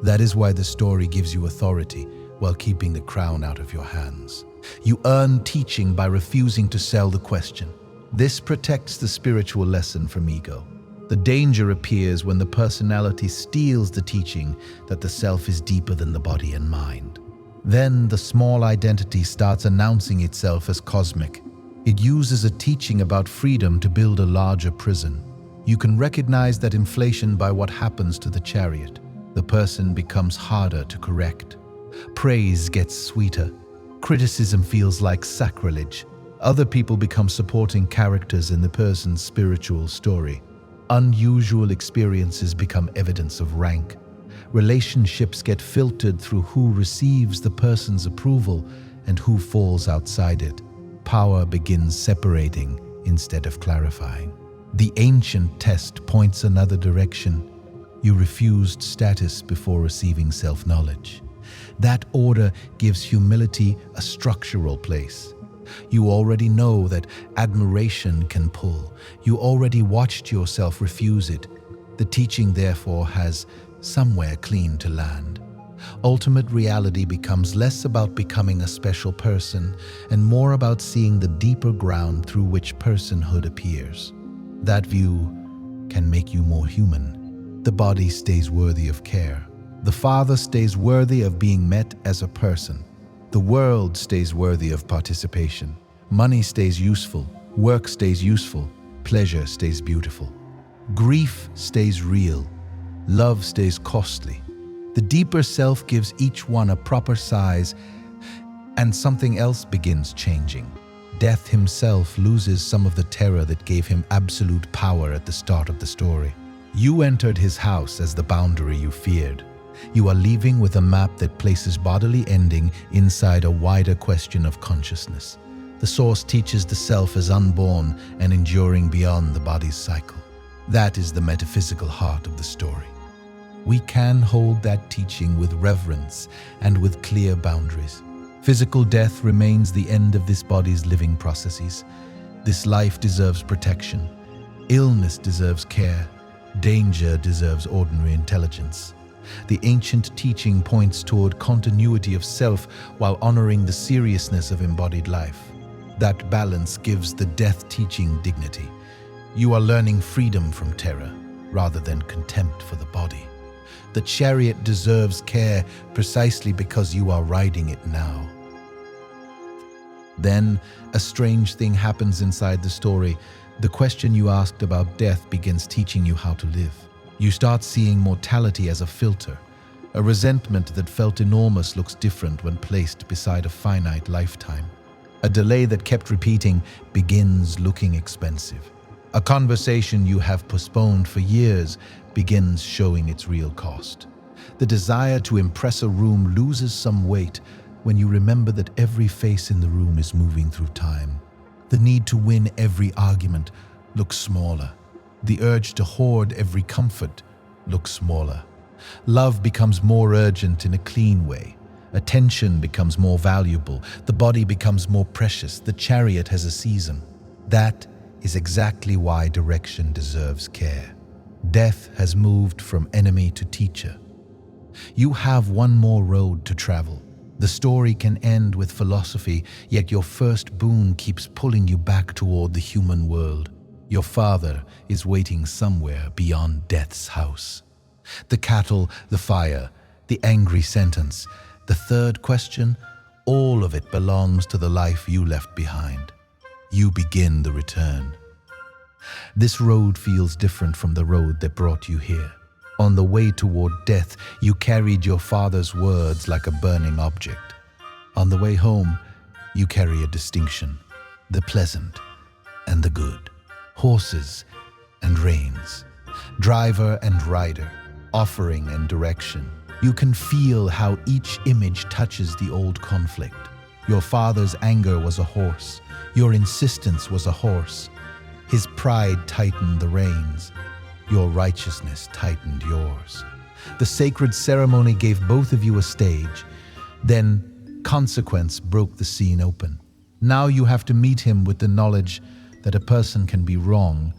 That is why the story gives you authority while keeping the crown out of your hands. You earn teaching by refusing to sell the question. This protects the spiritual lesson from ego. The danger appears when the personality steals the teaching that the self is deeper than the body and mind. Then the small identity starts announcing itself as cosmic. It uses a teaching about freedom to build a larger prison. You can recognize that inflation by what happens to the chariot. The person becomes harder to correct. Praise gets sweeter. Criticism feels like sacrilege. Other people become supporting characters in the person's spiritual story. Unusual experiences become evidence of rank. Relationships get filtered through who receives the person's approval and who falls outside it. Power begins separating instead of clarifying. The ancient test points another direction. You refused status before receiving self-knowledge. That order gives humility a structural place. You already know that admiration can pull. You already watched yourself refuse it. The teaching, therefore, has somewhere clean to land. Ultimate reality becomes less about becoming a special person and more about seeing the deeper ground through which personhood appears. That view can make you more human. The body stays worthy of care. The father stays worthy of being met as a person. The world stays worthy of participation. Money stays useful. Work stays useful. Pleasure stays beautiful. Grief stays real. Love stays costly. The deeper self gives each one a proper size, and something else begins changing. Death himself loses some of the terror that gave him absolute power at the start of the story. You entered his house as the boundary you feared. You are leaving with a map that places bodily ending inside a wider question of consciousness. The source teaches the self as unborn and enduring beyond the body's cycle. That is the metaphysical heart of the story. We can hold that teaching with reverence and with clear boundaries. Physical death remains the end of this body's living processes. This life deserves protection. Illness deserves care. Danger deserves ordinary intelligence. The ancient teaching points toward continuity of self while honoring the seriousness of embodied life. That balance gives the death teaching dignity. You are learning freedom from terror rather than contempt for the body. The chariot deserves care precisely because you are riding it now. Then, a strange thing happens inside the story. The question you asked about death begins teaching you how to live. You start seeing mortality as a filter. A resentment that felt enormous looks different when placed beside a finite lifetime. A delay that kept repeating begins looking expensive. A conversation you have postponed for years begins showing its real cost. The desire to impress a room loses some weight when you remember that every face in the room is moving through time. The need to win every argument looks smaller. The urge to hoard every comfort looks smaller. Love becomes more urgent in a clean way. Attention becomes more valuable. The body becomes more precious. The chariot has a season. That is exactly why direction deserves care. Death has moved from enemy to teacher. You have one more road to travel. The story can end with philosophy, yet your first boon keeps pulling you back toward the human world. Your father is waiting somewhere beyond death's house. The cattle, the fire, the angry sentence, the third question, all of it belongs to the life you left behind. You begin the return. This road feels different from the road that brought you here. On the way toward death, you carried your father's words like a burning object. On the way home, you carry a distinction, the pleasant and the good, horses and reins, driver and rider, offering and direction. You can feel how each image touches the old conflict. Your father's anger was a horse. Your insistence was a horse. His pride tightened the reins. Your righteousness tightened yours. The sacred ceremony gave both of you a stage. Then consequence broke the scene open. Now you have to meet him with the knowledge that a person can be wrong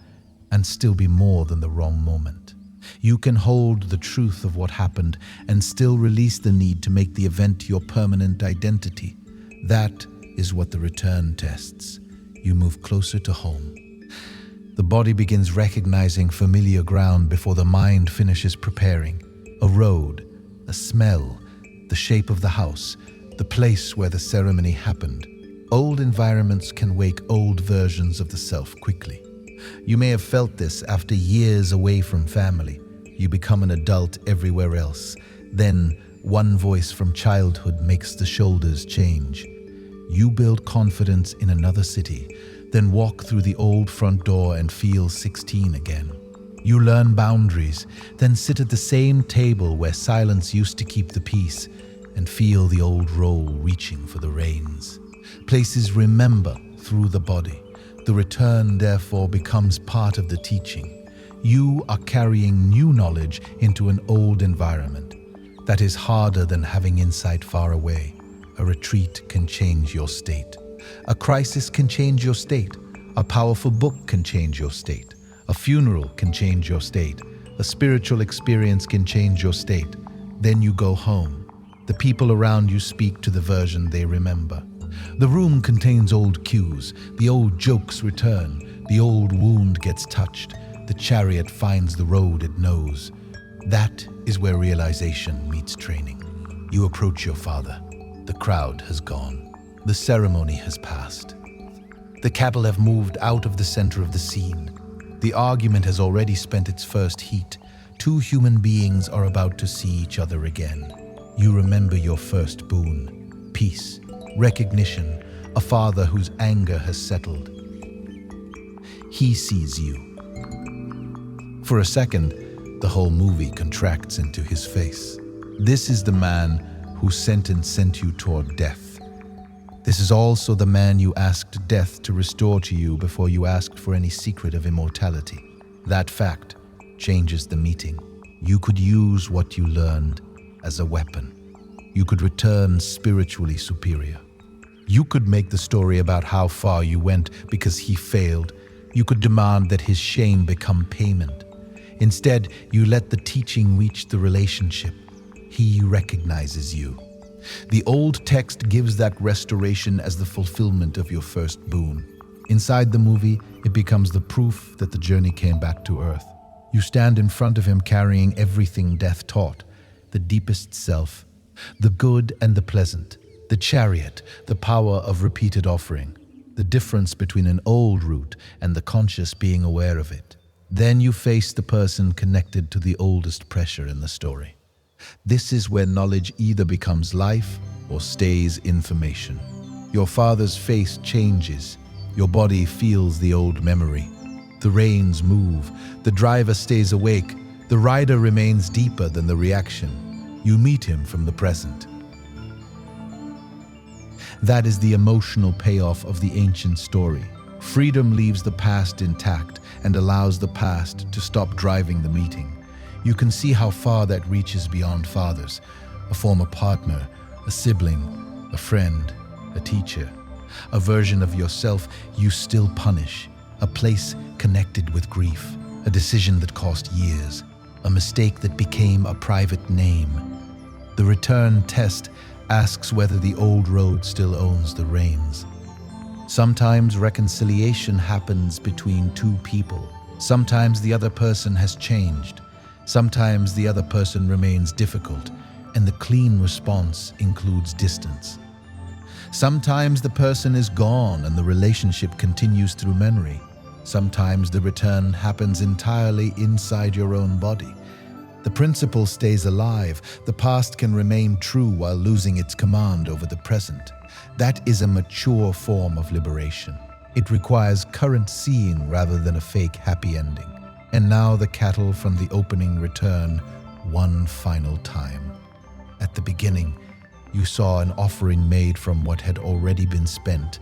and still be more than the wrong moment. You can hold the truth of what happened and still release the need to make the event your permanent identity. That is what the return tests. You move closer to home. The body begins recognizing familiar ground before the mind finishes preparing. A road, a smell, the shape of the house, the place where the ceremony happened. Old environments can wake old versions of the self quickly. You may have felt this after years away from family. You become an adult everywhere else. Then, one voice from childhood makes the shoulders change. You build confidence in another city, then walk through the old front door and feel 16 again. You learn boundaries, then sit at the same table where silence used to keep the peace and feel the old role reaching for the reins. Places remember through the body. The return, therefore, becomes part of the teaching. You are carrying new knowledge into an old environment. That is harder than having insight far away. A retreat can change your state. A crisis can change your state. A powerful book can change your state. A funeral can change your state. A spiritual experience can change your state. Then you go home. The people around you speak to the version they remember. The room contains old cues. The old jokes return. The old wound gets touched. The chariot finds the road it knows. That is where realization meets training. You approach your father. The crowd has gone. The ceremony has passed. The cattle have moved out of the center of the scene. The argument has already spent its first heat. Two human beings are about to see each other again. You remember your first boon, peace, recognition, a father whose anger has settled. He sees you. For a second, the whole movie contracts into his face. This is the man whose sentence sent you toward death. This is also the man you asked death to restore to you before you asked for any secret of immortality. That fact changes the meeting. You could use what you learned as a weapon. You could return spiritually superior. You could make the story about how far you went because he failed. You could demand that his shame become payment. Instead, you let the teaching reach the relationship. He recognizes you. The old text gives that restoration as the fulfillment of your first boon. Inside the movie, it becomes the proof that the journey came back to earth. You stand in front of him carrying everything death taught, the deepest self, the good and the pleasant, the chariot, the power of repeated offering, the difference between an old route and the conscious being aware of it. Then you face the person connected to the oldest pressure in the story. This is where knowledge either becomes life or stays information. Your father's face changes. Your body feels the old memory. The reins move. The driver stays awake. The rider remains deeper than the reaction. You meet him from the present. That is the emotional payoff of the ancient story. Freedom leaves the past intact and allows the past to stop driving the meeting. You can see how far that reaches beyond fathers, a former partner, a sibling, a friend, a teacher, a version of yourself you still punish, a place connected with grief, a decision that cost years, a mistake that became a private name. The return test asks whether the old road still owns the reins. Sometimes reconciliation happens between two people. Sometimes the other person has changed. Sometimes the other person remains difficult, and the clean response includes distance. Sometimes the person is gone and the relationship continues through memory. Sometimes the return happens entirely inside your own body. The principle stays alive. The past can remain true while losing its command over the present. That is a mature form of liberation. It requires current seeing rather than a fake happy ending. And now the cattle from the opening return one final time. At the beginning, you saw an offering made from what had already been spent.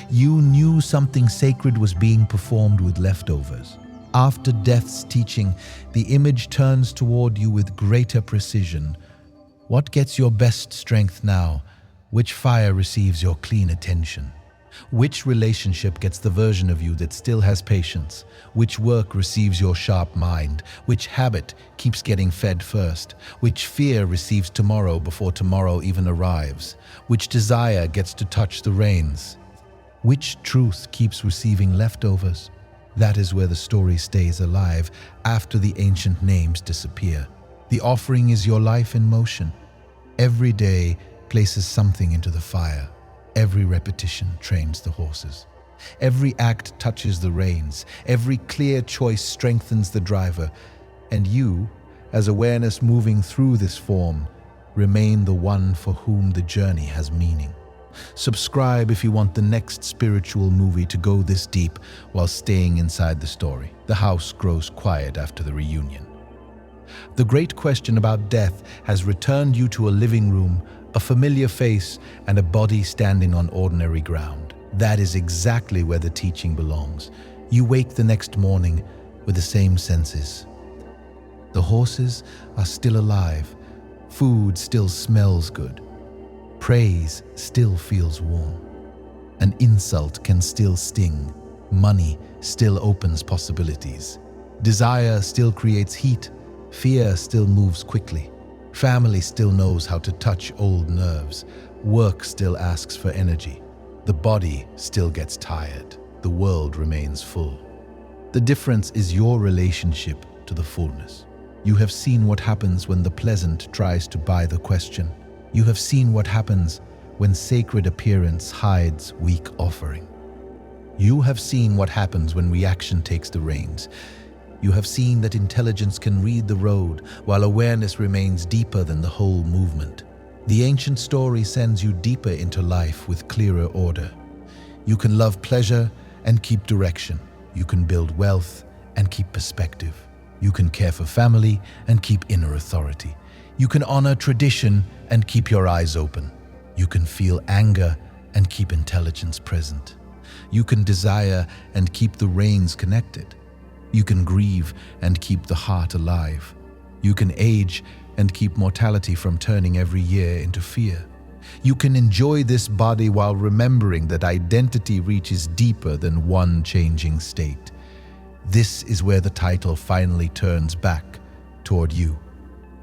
You knew something sacred was being performed with leftovers. After death's teaching, the image turns toward you with greater precision. What gets your best strength now? Which fire receives your clean attention? Which relationship gets the version of you that still has patience? Which work receives your sharp mind? Which habit keeps getting fed first? Which fear receives tomorrow before tomorrow even arrives? Which desire gets to touch the reins? Which truth keeps receiving leftovers? That is where the story stays alive after the ancient names disappear. The offering is your life in motion. Every day places something into the fire. Every repetition trains the horses. Every act touches the reins. Every clear choice strengthens the driver. And you, as awareness moving through this form, remain the one for whom the journey has meaning. Subscribe if you want the next spiritual movie to go this deep while staying inside the story. The house grows quiet after the reunion. The great question about death has returned you to a living room, a familiar face, and a body standing on ordinary ground. That is exactly where the teaching belongs. You wake the next morning with the same senses. The horses are still alive. Food still smells good. Praise still feels warm. An insult can still sting. Money still opens possibilities. Desire still creates heat. Fear still moves quickly. Family still knows how to touch old nerves. Work still asks for energy. The body still gets tired. The world remains full. The difference is your relationship to the fullness. You have seen what happens when the pleasant tries to buy the question. You have seen what happens when sacred appearance hides weak offering. You have seen what happens when reaction takes the reins. You have seen that intelligence can read the road while awareness remains deeper than the whole movement. The ancient story sends you deeper into life with clearer order. You can love pleasure and keep direction. You can build wealth and keep perspective. You can care for family and keep inner authority. You can honor tradition and keep your eyes open. You can feel anger and keep intelligence present. You can desire and keep the reins connected. You can grieve and keep the heart alive. You can age and keep mortality from turning every year into fear. You can enjoy this body while remembering that identity reaches deeper than one changing state. This is where the title finally turns back toward you.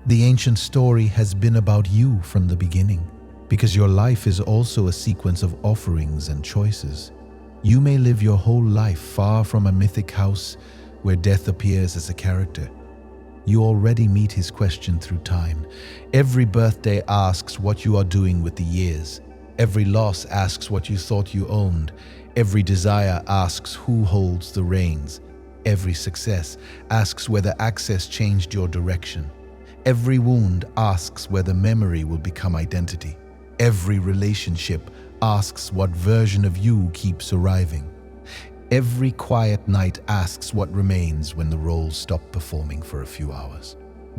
The ancient story has been about you from the beginning. because your life is also a sequence of offerings and choices. You may live your whole life far from a mythic house where death appears as a character. You already meet his question through time. Every birthday asks what you are doing with the years. Every loss asks what you thought you owned. Every desire asks who holds the reins. Every success asks whether access changed your direction. Every wound asks whether memory will become identity. Every relationship asks what version of you keeps arriving. Every quiet night asks what remains when the roles stop performing for a few hours.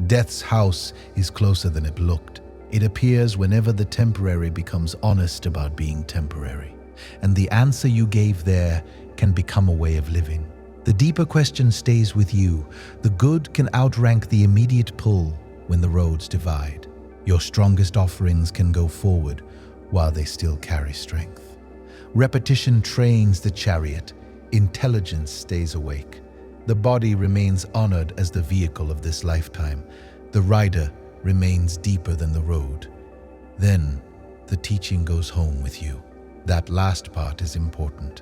Death's house is closer than it looked. It appears whenever the temporary becomes honest about being temporary. And the answer you gave there can become a way of living. The deeper question stays with you. The good can outrank the immediate pull when the roads divide. Your strongest offerings can go forward while they still carry strength. Repetition trains the chariot. Intelligence stays awake. The body remains honored as the vehicle of this lifetime. The rider remains deeper than the road. Then the teaching goes home with you. That last part is important.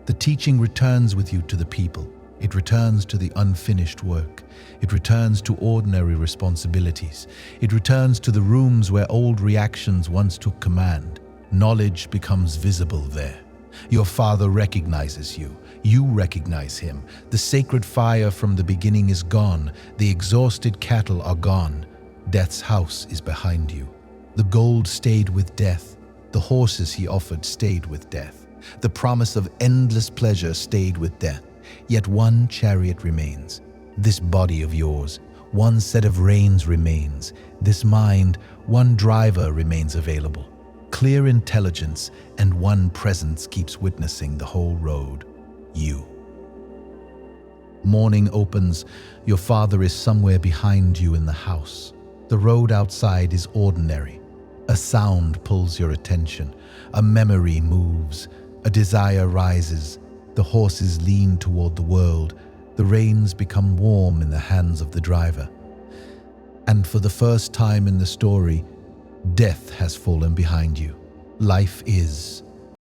The teaching returns with you to the people. It returns to the unfinished work. It returns to ordinary responsibilities. It returns to the rooms where old reactions once took command. Knowledge becomes visible there. Your father recognizes you. You recognize him. The sacred fire from the beginning is gone. The exhausted cattle are gone. Death's house is behind you. The gold stayed with death. The horses he offered stayed with death. The promise of endless pleasure stayed with death. Yet one chariot remains. This body of yours. One set of reins remains. This mind, one driver remains available. Clear intelligence and one presence keeps witnessing the whole road. You. Morning opens. Your father is somewhere behind you in the house. The road outside is ordinary. A sound pulls your attention. A memory moves. A desire rises. The horses lean toward the world. The reins become warm in the hands of the driver. And for the first time in the story, death has fallen behind you. Life is